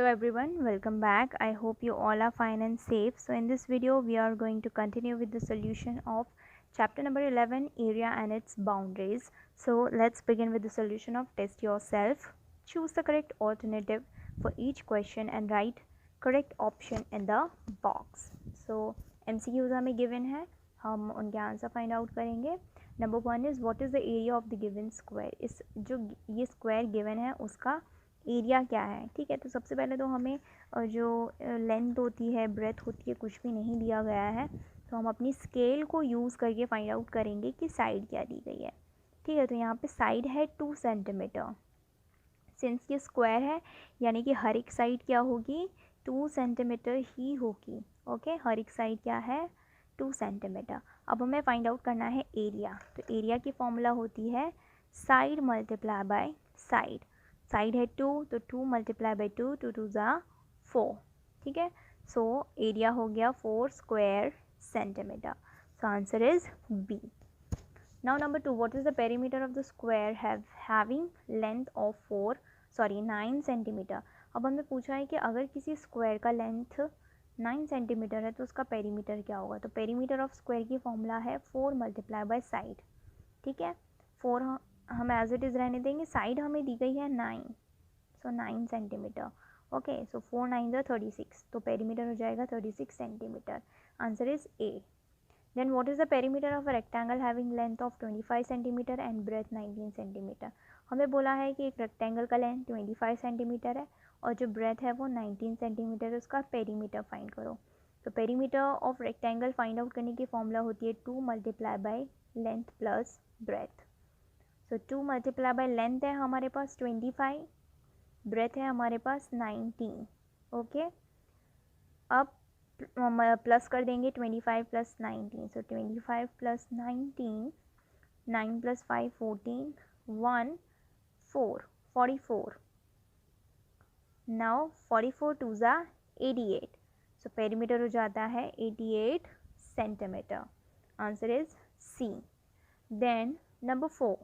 everyone, welcome back. I hope you all are fine and safe. So in this video we are going to continue with the solution of chapter number 11, area and its boundaries. So let's begin with the solution of test yourself. Choose the correct alternative for each question and write correct option in the box. So MCQs हमें given है, हम उनके answer find out करेंगे. Number 1 is what is the area of the given square. इस जो ये square given है उसका एरिया क्या है. ठीक है, तो सबसे पहले तो हमें जो लेंथ होती है, ब्रेथ होती है, कुछ भी नहीं दिया गया है, तो हम अपनी स्केल को यूज़ करके फाइंड आउट करेंगे कि साइड क्या दी गई है. ठीक है, तो यहाँ पे साइड है 2 सेंटीमीटर. सिंस ये स्क्वायर है यानी कि हर एक साइड क्या होगी, 2 सेंटीमीटर ही होगी. ओके, हर एक साइड क्या है, 2 सेंटीमीटर. अब हमें फाइंड आउट करना है एरिया. तो एरिया की फॉर्मूला होती है side multiply by side. Side है 2 तो 2 मल्टीप्लाई बाई 2, 2 2 ज़ा 4. ठीक है, सो एरिया हो गया 4 square centimeter. So answer is B. Now number 2, what is the perimeter of the square having length of 9 centimeter. अब हमें पूछा है कि अगर किसी स्क्वायर का लेंथ 9 सेंटीमीटर है तो उसका पेरीमीटर क्या होगा. तो पेरीमीटर ऑफ स्क्वायर की फॉर्मूला है 4 मल्टीप्लाई बाय साइड. ठीक है, 4 हम एज इट इज़ रहने देंगे. साइड हमें दी गई है 9, सो 9 सेंटीमीटर. ओके, सो 4 9 ज़ा 36, तो पेरीमीटर हो जाएगा 36 centimeter. Answer is A. Then what is the perimeter of a rectangle having length of 25 centimeter and breadth 19 centimeter. हमें बोला है कि एक रेक्टेंगल का लेंथ 25 सेंटीमीटर है और जो ब्रेथ है वो 19 सेंटीमीटर है. उसका पेरीमीटर फाइंड करो. तो perimeter of rectangle find out करने की फॉर्मूला होती है 2 multiply by length plus breath. So 2 multiply by length है हमारे पास 25, ब्रेथ है हमारे पास 19. ओके, अब प्लस कर देंगे 25 प्लस 19. सो 25 प्लस 19, 9 प्लस 5 14, 1 4 44. नाउ 44 2 ज़ा 88. सो पेरीमीटर हो जाता है 88 centimeter. Answer is C. Then number 4,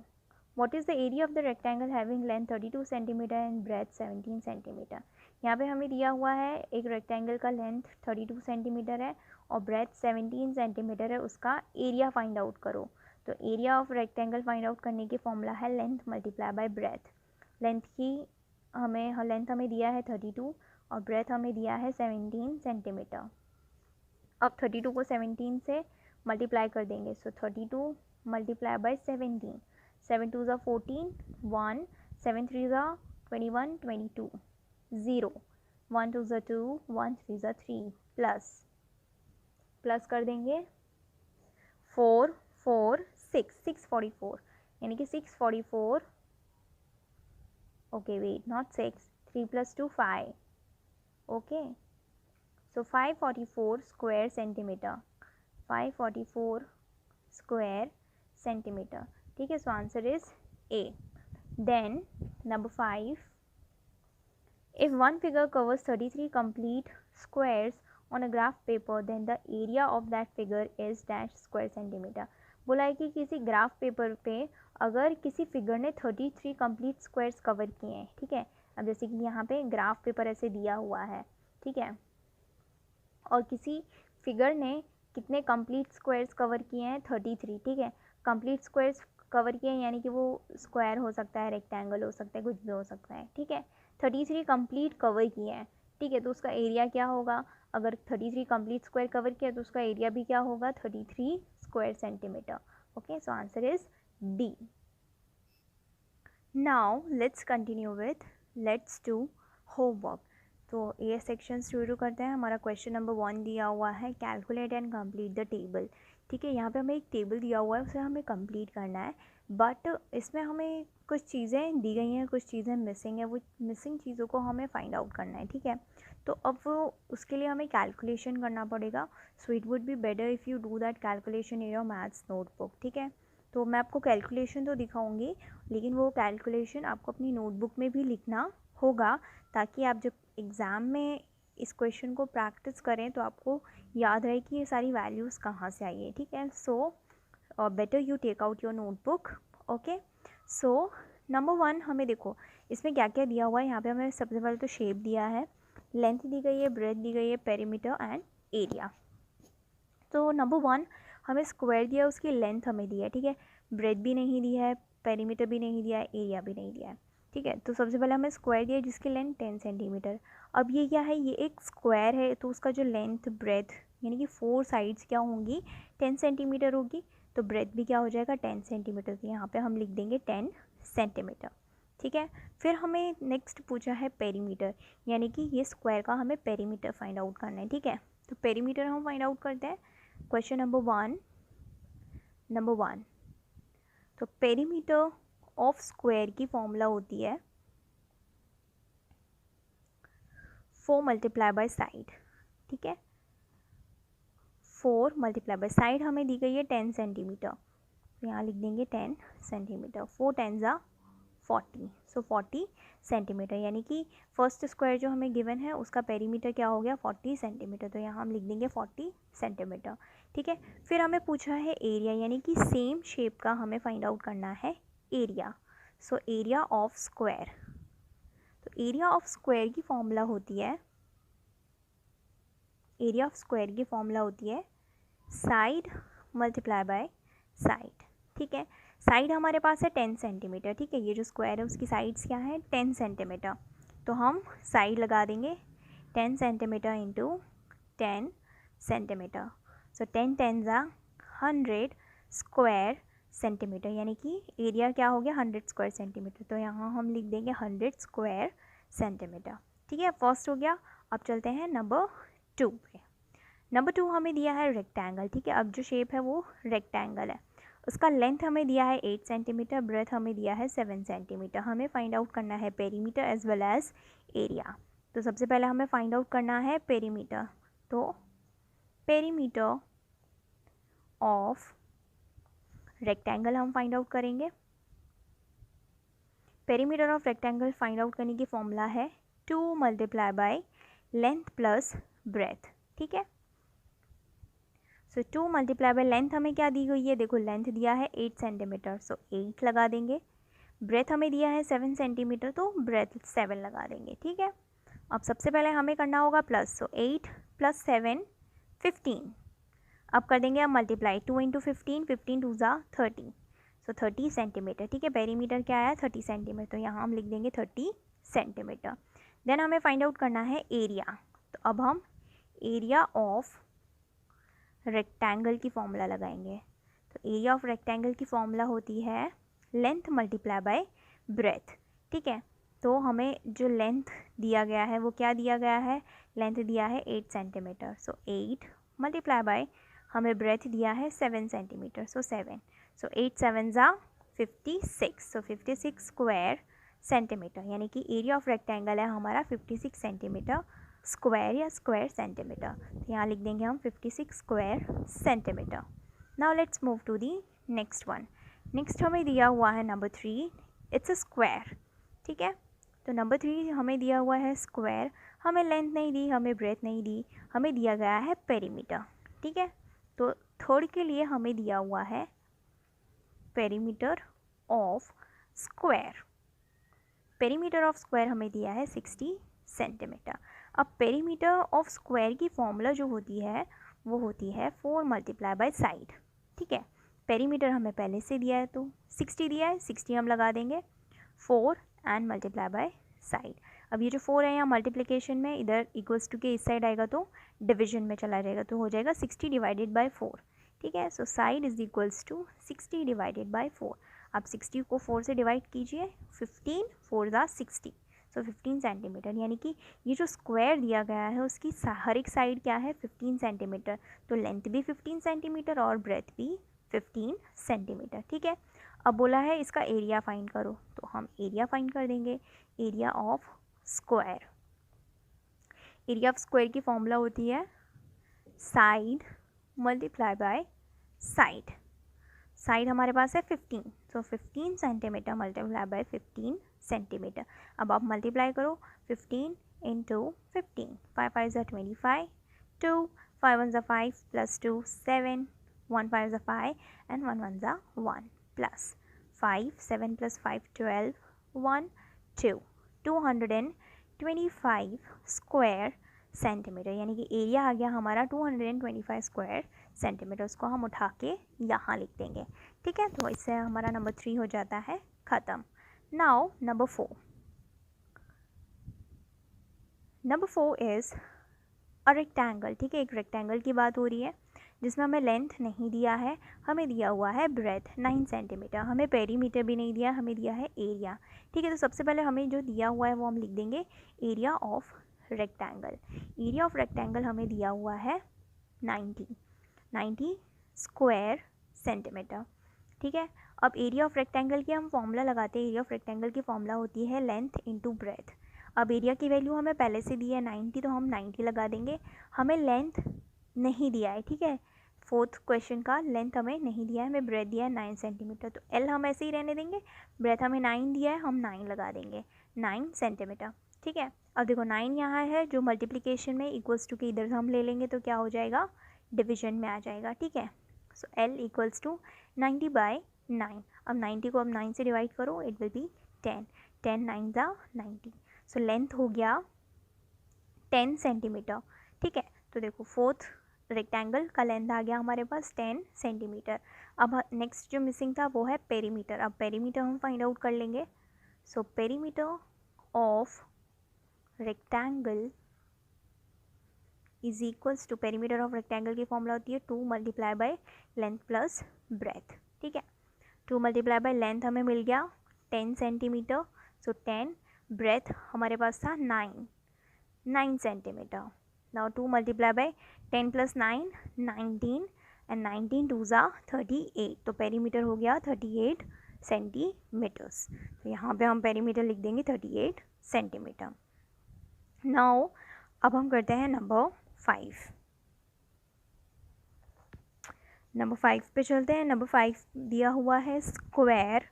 what is the area of the rectangle having length 32 cm and breadth 17 cm. यहाँ पे हमें दिया हुआ है एक रेक्टेंगल का लेंथ 32 सेंटीमीटर है और ब्रेथ 17 सेंटीमीटर है. उसका एरिया फाइंड आउट करो. तो area of rectangle find out करने की फॉर्मूला है length multiply by breath. Length हमें दिया है 32 और ब्रेथ हमें दिया है 17 सेंटीमीटर. अब 32 को 17 से मल्टीप्लाई कर देंगे. सो 32 मल्टीप्लाई बाय 17, 7 2 ज़ा 14, 1 7 3 ज़ा 21 22, 0 1 2 ज़ा 2, 1 3 ज़ा 3, प्लस कर देंगे 4 4 6 644 यानी कि 644. Okay wait, not 6, 3 plus 2 5. Okay, so 544 square centimeter. 544 square centimeter. ठीक है, so answer is A. Then number 5, if one figure covers 33 complete squares on a graph paper then the area of that figure is dash square centimeter. बोला है कि किसी graph paper पे अगर किसी figure ने 33 कंप्लीट स्क्वायर्स कवर किए हैं. ठीक है, अब जैसे कि यहाँ पे ग्राफ पेपर ऐसे दिया हुआ है. ठीक है, और किसी फिगर ने कितने कंप्लीट स्क्वायर्स कवर किए हैं, 33. ठीक है, कंप्लीट स्क्वायर्स कवर किए हैं यानी कि वो स्क्वायर हो सकता है, रेक्टेंगल हो सकता है, कुछ भी हो सकता है. ठीक है, 33 कंप्लीट कवर किए हैं. ठीक है, तो उसका एरिया क्या होगा. अगर 33 कंप्लीट स्क्वायर कवर किया तो उसका एरिया भी क्या होगा, 33 square centimetre. Okay, so answer is D. Now let's continue with let's do homework. तो ये सेक्शन शुरू करते हैं. हमारा क्वेश्चन नंबर 1 दिया हुआ है, calculate and complete the table. ठीक है, यहाँ पे हमें एक टेबल दिया हुआ है, उसे हमें कंप्लीट करना है. बट इसमें हमें कुछ चीज़ें दी गई हैं, कुछ चीज़ें मिसिंग है. वो मिसिंग चीज़ों को हमें फाइंड आउट करना है. ठीक है, तो अब वो उसके लिए हमें कैलकुलेशन करना पड़ेगा. So it would be better if you do that calculation in your maths notebook. ठीक है, तो मैं आपको कैलकुलेशन तो दिखाऊंगी लेकिन वो कैलकुलेशन आपको अपनी नोटबुक में भी लिखना होगा ताकि आप जब एग्ज़ाम में इस क्वेश्चन को प्रैक्टिस करें तो आपको याद रहे कि ये सारी वैल्यूज़ कहाँ से आई है. ठीक है, so better you take out your notebook. Okay, so number 1 हमें देखो इसमें क्या क्या दिया हुआ है. यहाँ पे हमें सबसे पहले तो शेप दिया है. लेंथ दी गई है, ब्रेथ दी गई है, पेरीमीटर एंड एरिया। तो नंबर 1 हमें स्क्वायर दिया है, उसकी लेंथ हमें दी है, ठीक है, ब्रेथ भी नहीं दी है, पेरीमीटर भी नहीं दिया है, एरिया भी नहीं दिया है, ठीक है। तो सबसे पहले हमें स्क्वायर दिया है जिसकी लेंथ 10 सेंटीमीटर। अब ये क्या है, ये एक स्क्वायर है, तो उसका जो लेंथ ब्रेथ यानी कि 4 साइड्स क्या होंगी, 10 सेंटीमीटर होगी, तो ब्रेथ भी क्या हो जाएगा 10 सेंटीमीटर। तो यहाँ पे हम लिख देंगे 10 सेंटीमीटर, ठीक है। फिर हमें नेक्स्ट पूछा है पेरीमीटर, यानी कि ये स्क्वायर का हमें पेरीमीटर फाइंड आउट करना है, ठीक है। तो पेरीमीटर हम फाइंड आउट करते हैं। क्वेश्चन नंबर वन, तो पेरीमीटर ऑफ स्क्वायर की फॉर्मूला होती है 4 मल्टीप्लाई बाय साइड, ठीक है। 4 मल्टीप्लाई बाय साइड हमें दी गई है 10 सेंटीमीटर, तो यहाँ लिख देंगे 10 सेंटीमीटर। 4 10 ज़ा 40, सो 40 सेंटीमीटर, यानी कि फर्स्ट स्क्वायर जो हमें गिवन है उसका पेरीमीटर क्या हो गया 40 सेंटीमीटर, तो यहाँ हम लिख देंगे 40 सेंटीमीटर, ठीक है। फिर हमें पूछा है एरिया, यानी कि सेम शेप का हमें फाइंड आउट करना है area. So area of square, तो एरिया ऑफ स्क्वायर की फॉर्मूला होती है, एरिया ऑफ स्क्वायर की फॉर्मूला होती है साइड मल्टीप्लाई बाय साइड, ठीक है। साइड हमारे पास है 10 सेंटीमीटर, ठीक है, ये जो स्क्वायर है उसकी साइड्स क्या है 10 सेंटीमीटर, तो हम साइड लगा देंगे 10 सेंटीमीटर इंटू 10 सेंटीमीटर, सो 10 10 ज़ा 100 स्क्वायर सेंटीमीटर, यानी कि एरिया क्या हो गया 100 स्क्वायर सेंटीमीटर, तो यहाँ हम लिख देंगे 100 स्क्वायर सेंटीमीटर, ठीक है। फर्स्ट हो गया। अब चलते हैं नंबर 2 पे। नंबर 2 हमें दिया है रेक्टेंगल, ठीक है। अब जो शेप है वो रेक्टेंगल है, उसका लेंथ हमें दिया है 8 सेंटीमीटर, ब्रेथ हमें दिया है 7 सेंटीमीटर। हमें फाइंड आउट करना है perimeter as well as area. तो सबसे पहले हमें फाइंड आउट करना है पेरीमीटर, तो पेरीमीटर ऑफ रेक्टेंगल हम फाइंड आउट करेंगे। Perimeter of rectangle find out करने की फॉर्मूला है 2 multiply by length plus breadth, ठीक है। सो 2 मल्टीप्लाई बाय लेंथ हमें क्या दी गई है, देखो लेंथ दिया है 8 सेंटीमीटर, सो 8 लगा देंगे। ब्रेथ हमें दिया है 7 सेंटीमीटर, तो ब्रेथ 7 लगा देंगे, ठीक है। अब सबसे पहले हमें करना होगा प्लस, सो 8 + 7 15। अब कर देंगे हम मल्टीप्लाई, 2 × 15, 15 2 ज़ा 30, सो 30 सेंटीमीटर, ठीक है। पेरीमीटर क्या आया 30 सेंटीमीटर, तो यहाँ हम लिख देंगे 30 सेंटीमीटर। देन हमें फाइंड आउट करना है एरिया, तो अब हम एरिया ऑफ रेक्टेंगल की फॉर्मूला लगाएंगे। तो एरिया ऑफ रेक्टेंगल की फॉर्मूला होती है लेंथ मल्टीप्लाई बाय ब्रेथ, ठीक है। तो हमें जो लेंथ दिया गया है वो क्या दिया गया है, लेंथ दिया है 8 सेंटीमीटर, सो 8 मल्टीप्लाई बाय हमें ब्रेथ दिया है 7 सेंटीमीटर, सो 7, सो 8 7 ज़ा 56, सो 56 स्क्वायर सेंटीमीटर, यानी कि एरिया ऑफ रेक्टेंगल है हमारा 56 सेंटीमीटर स्क्वायर या स्क्वायर सेंटीमीटर, तो यहाँ लिख देंगे हम 56 square centimeter. Now let's move to the next one. Next हमें दिया हुआ है नंबर 3, इट्स अ स्क्वायर, ठीक है। तो नंबर 3 हमें दिया हुआ है स्क्वायर, हमें लेंथ नहीं दी, हमें ब्रेथ नहीं दी, हमें दिया गया है पेरीमीटर, ठीक है। तो थर्ड के लिए हमें दिया हुआ है perimeter of square, perimeter of square हमें दिया है 60 सेंटीमीटर। अब पेरीमीटर ऑफ स्क्वायर की फॉर्मूला जो होती है वो होती है 4 मल्टीप्लाई बाय साइड, ठीक है। पेरीमीटर हमें पहले से दिया है तो 60 दिया है, 60 हम लगा देंगे 4 एंड मल्टीप्लाई बाय साइड। अब ये जो 4 है यहाँ मल्टीप्लिकेशन में, इधर इक्वल्स टू के इस साइड आएगा तो डिविजन में चला जाएगा, तो हो जाएगा 60 डिवाइडेड बाय 4, ठीक है। So side is equals to 60 divided by 4। आप 60 को 4 से डिवाइड कीजिए, 15 4 ज़ा 60, सो 15 सेंटीमीटर, यानी कि ये जो स्क्वायर दिया गया है उसकी हर एक साइड क्या है 15 सेंटीमीटर, तो लेंथ भी 15 सेंटीमीटर और ब्रेथ भी 15 सेंटीमीटर, ठीक है। अब बोला है इसका एरिया फाइंड करो, तो हम एरिया फाइंड कर देंगे, area of square. Area of square की फॉर्मूला होती है side multiply by side. Side हमारे पास है 15, सो 15 सेंटीमीटर मल्टीप्लाई बाय 15 सेंटीमीटर। अब आप मल्टीप्लाई करो 15 × 15, 5 5 ज़ा 25, 2 5 1 ज़ा 5 + 2 7, 1 5 ज़ा 5 एंड 1 1 ज़ा 1 प्लस 5 7 + 5 12, 1 2, 220 225 स्क्वायर सेंटीमीटर, यानी कि एरिया आ गया हमारा 225 स्क्वायर सेंटीमीटर। उसको हम उठा के यहाँ लिख देंगे, ठीक है। तो इससे हमारा नंबर 3 हो जाता है ख़त्म। Now number 4, number 4 is a rectangle, ठीक है। एक रेक्टेंगल की बात हो रही है जिसमें हमें लेंथ नहीं दिया है, हमें दिया हुआ है ब्रेथ 9 सेंटीमीटर, हमें पेरीमीटर भी नहीं दिया, हमें दिया है एरिया, ठीक है। तो सबसे पहले हमें जो दिया हुआ है वो हम लिख देंगे area of rectangle. Area of rectangle हमें दिया हुआ है 90 स्क्वायर सेंटीमीटर, ठीक है। अब एरिया ऑफ रेक्टेंगल की हम फॉर्मूला लगाते हैं। एरिया ऑफ रेक्टेंगल की फॉर्मूला होती है लेंथ इंटू ब्रेथ। अब एरिया की वैल्यू हमें पहले से दी है 90, तो हम 90 लगा देंगे। हमें लेंथ नहीं दिया है, ठीक है। फोर्थ क्वेश्चन का लेंथ हमें नहीं दिया है, हमें ब्रेथ दिया है 9 सेंटीमीटर, तो एल हम ऐसे ही रहने देंगे। ब्रेथ हमें 9 दिया है, हम 9 लगा देंगे, 9 सेंटीमीटर, ठीक है। अब देखो 9 यहाँ है, जो मल्टीप्लिकेशन में इक्वल्स टू के इधर से हम ले लेंगे तो क्या हो जाएगा, डिविजन में आ जाएगा, ठीक है। So L equals to 90/9। अब 90 को अब 9 से डिवाइड करो, इट विल बी 10, 10 9 ज़ा 90। सो लेंथ हो गया 10 सेंटीमीटर, ठीक है। तो देखो फोर्थ रेक्टेंगल का लेंथ आ गया हमारे पास 10 सेंटीमीटर। अब नेक्स्ट जो मिसिंग था वो है पेरीमीटर। अब पेरीमीटर हम फाइंड आउट कर लेंगे। So perimeter of rectangle is equals to, perimeter of rectangle की फॉर्मूला होती है 2 multiply by length plus breadth, ठीक है। 2 मल्टीप्लाई बाय लेंथ हमें मिल गया 10 सेंटीमीटर, सो 10, ब्रेथ हमारे पास था 9 centimetre. Now 2 multiply bye 10 plus 9 19, and 19 2 ज़ा 38, तो पेरीमीटर हो गया 38 सेंटीमीटर्स। तो यहाँ पे हम पेरीमीटर लिख देंगे 38 सेंटीमीटर। नाउ अब हम करते हैं नंबर 5। नंबर 5 पे चलते हैं। नंबर 5 दिया हुआ है स्क्वायर।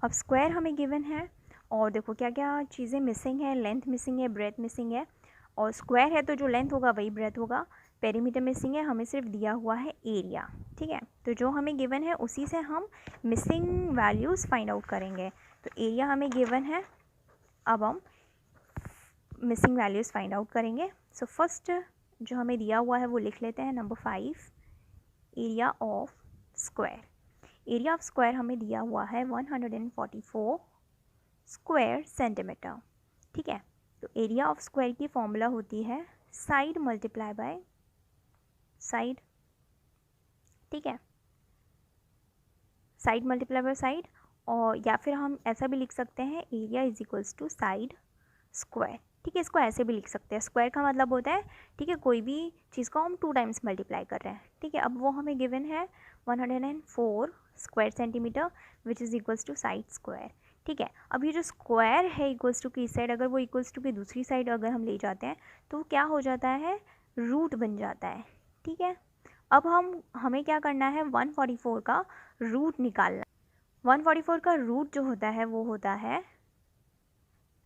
अब स्क्वायर हमें गिवन है, और देखो क्या क्या चीज़ें मिसिंग है, लेंथ मिसिंग है, ब्रेथ मिसिंग है, और स्क्वायर है तो जो लेंथ होगा वही ब्रेथ होगा। पेरीमीटर मिसिंग है, हमें सिर्फ दिया हुआ है एरिया, ठीक है। तो जो हमें गिवन है उसी से हम मिसिंग वैल्यूज़ फाइंड आउट करेंगे। तो एरिया हमें गिवन है, अब हम मिसिंग वैल्यूज़ फाइंड आउट करेंगे। सो फर्स्ट जो हमें दिया हुआ है वो लिख लेते हैं, number 5, area of square. Area of square हमें दिया हुआ है 144 स्क्वायर सेंटीमीटर, ठीक है। तो एरिया ऑफ स्क्वायर की फॉर्मूला होती है साइड मल्टीप्लाई बाय साइड, ठीक है। साइड मल्टीप्लाई बाय साइड, और या फिर हम ऐसा भी लिख सकते हैं area is equals to side square, ठीक है। इसको ऐसे भी लिख सकते हैं। स्क्वायर का मतलब होता है, ठीक है, कोई भी चीज़ को हम 2 टाइम्स मल्टीप्लाई कर रहे हैं, ठीक है। अब वो हमें गिवन है 104 square centimeter which is equals to side square, ठीक है। अब ये जो स्क्वायर है इक्वल्स टू की इस साइड, अगर वो इक्वल्स टू की दूसरी साइड अगर हम ले जाते हैं तो क्या हो जाता है, रूट बन जाता है, ठीक है। अब हमें क्या करना है, 144 का रूट निकालना। 144 का रूट जो होता है वो होता है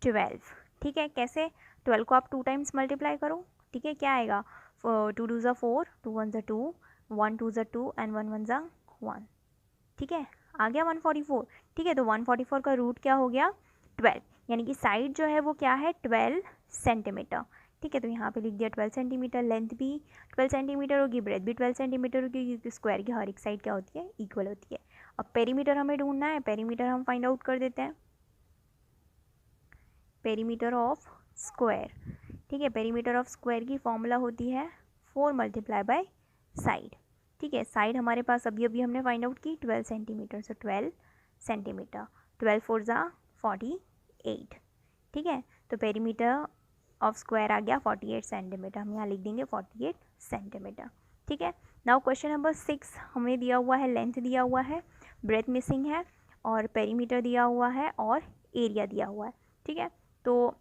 12, ठीक है। कैसे, 12 को आप 2 टाइम्स मल्टीप्लाई करो, ठीक है। क्या आएगा, 2 2 ज़ा 4, 2 1 ज़ा 2, 1 2 ज़ा 2, एंड 1 1 ज़ा 1, ठीक है। आ गया 144, ठीक है। तो 144 का रूट क्या हो गया, 12, यानी कि साइड जो है वो क्या है, 12 सेंटीमीटर, ठीक है। तो यहाँ पे लिख दिया 12 सेंटीमीटर। लेंथ भी 12 सेंटीमीटर होगी, ब्रेथ भी 12 सेंटीमीटर होगी, क्योंकि स्क्वायर की हर एक साइड क्या होती है, इक्वल होती है। अब पेरीमीटर हमें ढूंढना है, पेरीमीटर हम फाइंड आउट कर देते हैं। पेरीमीटर ऑफ स्क्वायर, ठीक है। पेरीमीटर ऑफ स्क्वायर की फॉर्मूला होती है 4 मल्टीप्लाई बाय साइड, ठीक है। साइड हमारे पास अभी अभी हमने फाइंड आउट की 12 सेंटीमीटर, सो 12 सेंटीमीटर, 12 4 ज़ा 48, ठीक है। तो पेरीमीटर ऑफ स्क्वायर आ गया 48 सेंटीमीटर, हम यहाँ लिख देंगे 48 सेंटीमीटर, ठीक है। नाउ क्वेश्चन नंबर 6 हमें दिया हुआ है, लेंथ दिया हुआ है, ब्रेथ मिसिंग है, और पेरीमीटर दिया हुआ है, और एरिया दिया हुआ है, ठीक है। तो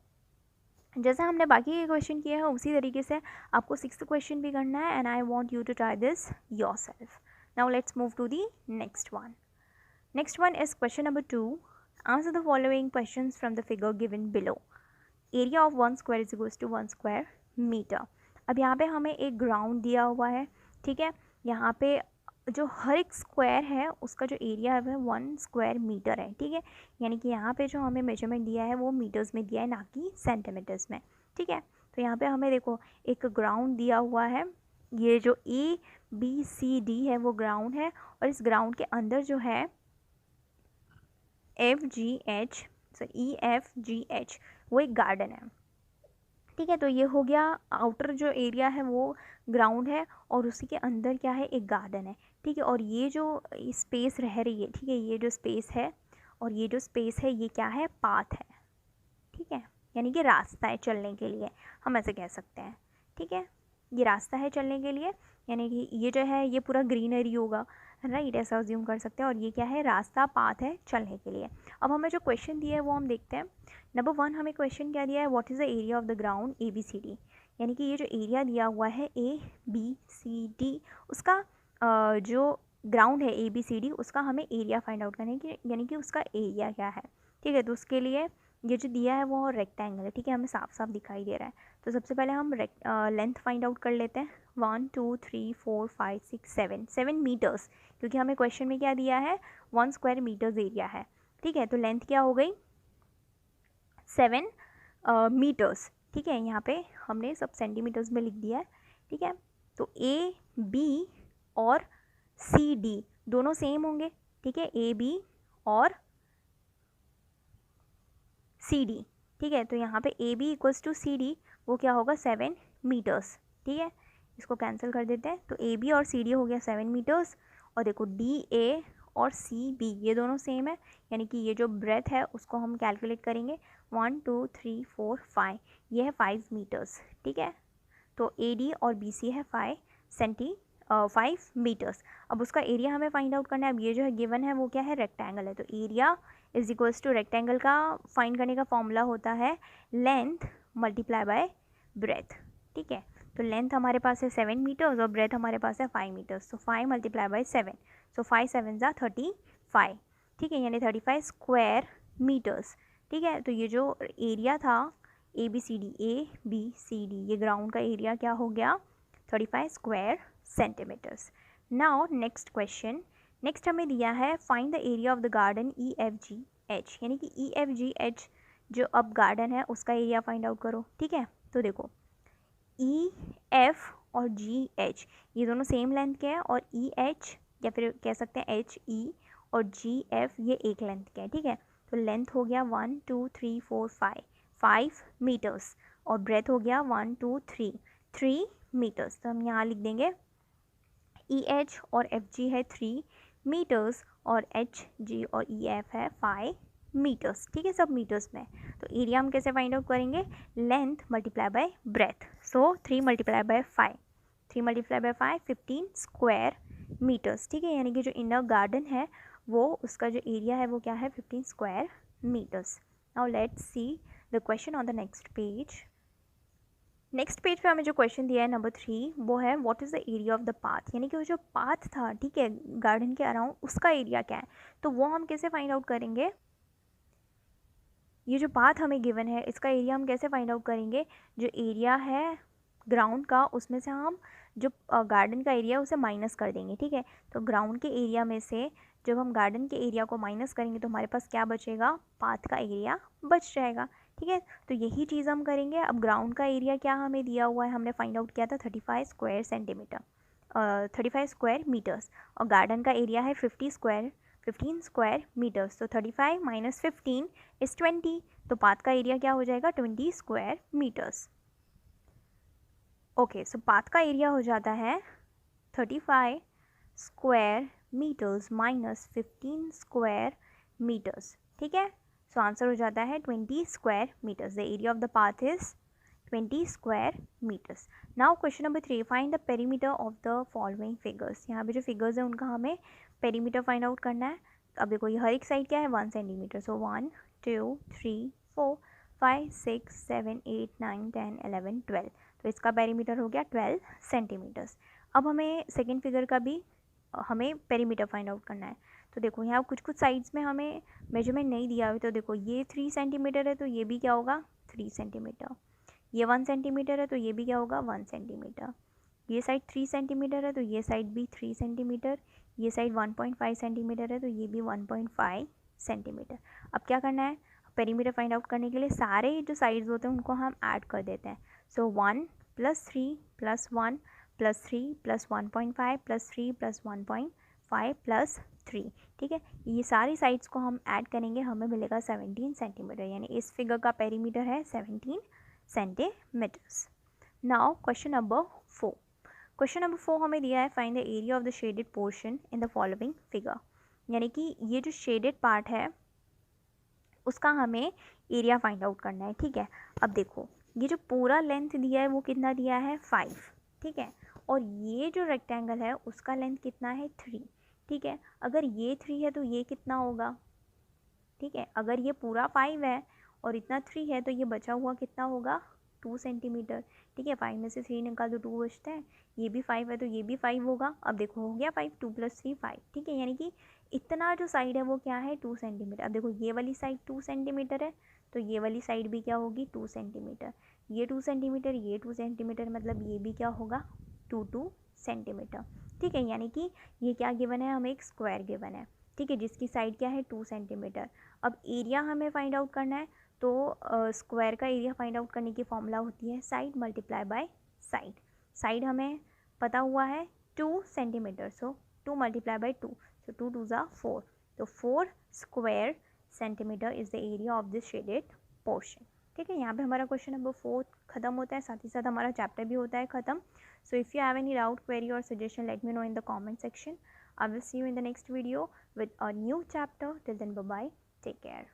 जैसा हमने बाकी के क्वेश्चन किए हैं उसी तरीके से आपको 6th क्वेश्चन भी करना है, and I want you to try this yourself. Now let's move to the next one. Next one is question number 2। Answer the following questions from the figure given below. Area of 1 square is equals to 1 square meter. अब यहाँ पे हमें एक ground दिया हुआ है, ठीक है। यहाँ पे जो हर एक स्क्वायर है उसका जो एरिया है वह 1 स्क्वायर मीटर है, ठीक है। यानी कि यहाँ पे जो हमें मेजरमेंट दिया है वो मीटर्स में दिया है, ना कि सेंटीमीटर्स में, ठीक है। तो यहाँ पे हमें देखो एक ग्राउंड दिया हुआ है, ये जो ABCD है वो ग्राउंड है, और इस ग्राउंड के अंदर जो है EFGH वो एक गार्डन है, ठीक है। तो ये हो गया आउटर जो एरिया है वो ग्राउंड है, और उसी के अंदर क्या है, एक गार्डन है, ठीक है। और ये जो स्पेस रह रही है, ठीक है, ये जो स्पेस है और ये जो स्पेस है ये क्या है, पाथ है, ठीक है। यानी कि रास्ता है चलने के लिए, हम ऐसे कह सकते हैं, ठीक है। ये रास्ता है चलने के लिए, यानी कि ये जो है ये पूरा ग्रीनरी होगा, राइट, ऐसा अज्यूम कर सकते हैं। और ये क्या है, रास्ता, पाथ है चलने के लिए। अब हमें जो क्वेश्चन दिया है वो हम देखते हैं। नंबर 1 हमें क्वेश्चन क्या दिया है, what is the area of the ground ABCD, यानी कि ये जो एरिया दिया हुआ है ABCD, उसका जो ग्राउंड है ABCD उसका हमें एरिया फाइंड आउट करना है, यानी कि उसका एरिया क्या है, ठीक है। तो उसके लिए ये जो दिया है वो रेक्टेंगल है, ठीक है, हमें साफ साफ दिखाई दे रहा है। तो सबसे पहले हम लेंथ फाइंड आउट कर लेते हैं। 1 2 3 4 5 6 7 मीटर्स, क्योंकि हमें क्वेश्चन में क्या दिया है, 1 स्क्वायर मीटर्स एरिया है, ठीक है। तो लेंथ क्या हो गई, 7 मीटर्स, ठीक है। यहाँ पे हमने सब सेंटीमीटर्स में लिख दिया है, ठीक है। तो AB और CD दोनों सेम होंगे, ठीक है, AB और CD, ठीक है। तो यहाँ पे AB इक्वल्स टू CD वो क्या होगा, 7 मीटर्स, ठीक है। इसको कैंसिल कर देते हैं, तो AB और CD हो गया 7 मीटर्स। और देखो DA और CB ये दोनों सेम है, यानी कि ये जो ब्रेथ है उसको हम कैलकुलेट करेंगे, 1 2 3 4 5, ये है 5 मीटर्स, ठीक है। तो AD और BC है 5 मीटर्स। अब उसका एरिया हमें फाइंड आउट करना है। अब ये जो है गिवन है वो क्या है, रेक्टेंगल है, तो area is equals to rectangle का फाइंड करने का फॉर्मूला होता है लेंथ मल्टीप्लाई बाय ब्रेथ, ठीक है। तो लेंथ हमारे पास है 7 मीटर्स और ब्रेथ हमारे पास है 5 मीटर्स, तो 5 मल्टीप्लाई बाय 7, सो 5 7 ज़ा 35, ठीक है, यानी 35 स्क्वायर मीटर्स, ठीक है। तो ये जो एरिया था ABCD ये ग्राउंड का एरिया क्या हो गया, 35 square centimeters. Now next question, next हमें दिया है find the area of the garden EFGH, यानी कि EFGH जो अब गार्डन है उसका एरिया फाइंड आउट करो, ठीक है। तो देखो EF और GH ये दोनों सेम लेंथ के हैं, और EH या फिर कह सकते हैं HE और GF ये एक लेंथ के हैं, ठीक है। तो लेंथ हो गया 1 2 3 4 5 मीटर्स, और ब्रेथ हो गया 1 2 3 मीटर्स। तो हम यहाँ लिख देंगे EH और FG है 3 मीटर्स और HG और EF है 5 मीटर्स, ठीक है, सब मीटर्स में। तो एरिया हम कैसे फाइंड आउट करेंगे, length multiply by breadth, so 3 multiply by 5, 3 multiply by 5 15 square meters, ठीक है। यानी कि जो इनर गार्डन है वो उसका जो एरिया है वो क्या है, 15 square meters. Now let's see the question on the next page. Next page पे हमें जो क्वेश्चन दिया है नंबर 3 वो है what is the area of the path, यानी कि वो जो पाथ था, ठीक है, गार्डन के अराउंड उसका एरिया क्या है। तो वो हम कैसे फाइंड आउट करेंगे, ये जो पाथ हमें गिवन है इसका एरिया हम कैसे फाइंड आउट करेंगे, जो एरिया है ग्राउंड का उसमें से हम जो गार्डन का एरिया उसे माइनस कर देंगे, ठीक है। तो ग्राउंड के एरिया में से जब हम गार्डन के एरिया को माइनस करेंगे तो हमारे पास क्या बचेगा, पाथ का एरिया बच जाएगा, ठीक है। तो यही चीज़ हम करेंगे। अब ग्राउंड का एरिया क्या हमें दिया हुआ है, हमने फाइंड आउट किया था 35 स्क्वायर सेंटीमीटर, 35 स्क्वायर मीटर्स, और गार्डन का एरिया है 15 स्क्वायर मीटर्स। तो 35 माइनस 15 इज़ 20, तो पाथ का एरिया क्या हो जाएगा, 20 square meters. Okay, so path का एरिया हो जाता है 35 square meters minus 15 square meters, ठीक है। सो आंसर हो जाता है 20 square meters. The area of the path is 20 square meters. Now question number 3, find the perimeter of the following figures. यहाँ पे जो फिगर्स है उनका हमें पेरीमीटर फाइंड आउट करना है। अब देखो ये हर एक साइड क्या है, 1 सेंटीमीटर, सो 1 2 3 4 5 6 7 8 9 10 11 12, तो इसका पेरीमीटर हो गया 12 सेंटीमीटर्स। अब हमें सेकेंड फिगर का भी हमें पेरीमीटर फाइंड आउट करना है। तो देखो यहाँ कुछ साइड्स में हमें मेजरमेंट नहीं दिया हुआ, तो देखो ये 3 सेंटीमीटर है तो ये भी क्या होगा 3 सेंटीमीटर, ये 1 सेंटीमीटर है तो ये भी क्या होगा 1 सेंटीमीटर, ये साइड 3 सेंटीमीटर है तो ये साइड भी 3 सेंटीमीटर, ये साइड 1.5 सेंटीमीटर है तो ये भी 1.5 सेंटीमीटर। अब क्या करना है, पेरीमीटर फाइंड आउट करने के लिए सारे जो साइड्स होते हैं उनको हम ऐड कर देते हैं। सो 1 + 3 + 1 + 3 + 1.5 + 3 + 1.5 + 3, ठीक है। ये सारी साइड्स को हम ऐड करेंगे, हमें मिलेगा 17 सेंटीमीटर, यानी इस फिगर का पेरीमीटर है 17 centimeters. Now question number 4। Question number 4 हमें दिया है find the area of the shaded portion in the following figure, यानी कि ये जो शेडेड पार्ट है उसका हमें एरिया फाइंड आउट करना है, ठीक है। अब देखो ये जो पूरा लेंथ दिया है वो कितना दिया है 5, ठीक है, और ये जो रेक्टेंगल है उसका लेंथ कितना है 3, ठीक है। अगर ये 3 है तो ये कितना होगा, ठीक है। अगर ये पूरा 5 है और इतना 3 है तो ये बचा हुआ कितना होगा 2 सेंटीमीटर, ठीक है। 5 में से 3 निकाल दो 2 बचते हैं, ये भी 5 है तो ये भी 5 होगा। अब देखो हो गया 5, 2 + 3 5, ठीक है, यानी कि इतना जो साइड है वो क्या है 2 सेंटीमीटर। अब देखो ये वाली साइड 2 सेंटीमीटर है तो ये वाली साइड भी क्या होगी 2 सेंटीमीटर, ये 2 सेंटीमीटर, ये 2 सेंटीमीटर, मतलब ये भी क्या होगा 2 सेंटीमीटर, ठीक है। यानी कि ये क्या गिवन है, हमें एक स्क्वायर गिवन है, ठीक है, जिसकी साइड क्या है 2 सेंटीमीटर। अब एरिया हमें फाइंड आउट करना है तो स्क्वायर का एरिया फाइंड आउट करने की फॉर्मूला होती है side multiply by side. Side हमें पता हुआ है 2 सेंटीमीटर, सो 2 × 2, सो 2 2 ज़ा 4, तो 4 square centimetre is the area of this shaded portion, ठीक है। यहाँ पे हमारा क्वेश्चन नंबर 4 खत्म होता है, साथ ही साथ हमारा चैप्टर भी होता है खत्म। So if you have any doubt, query or suggestion, let me know in the comment section. I will see you in the next video with a new chapter. Till then, bye bye. Take care.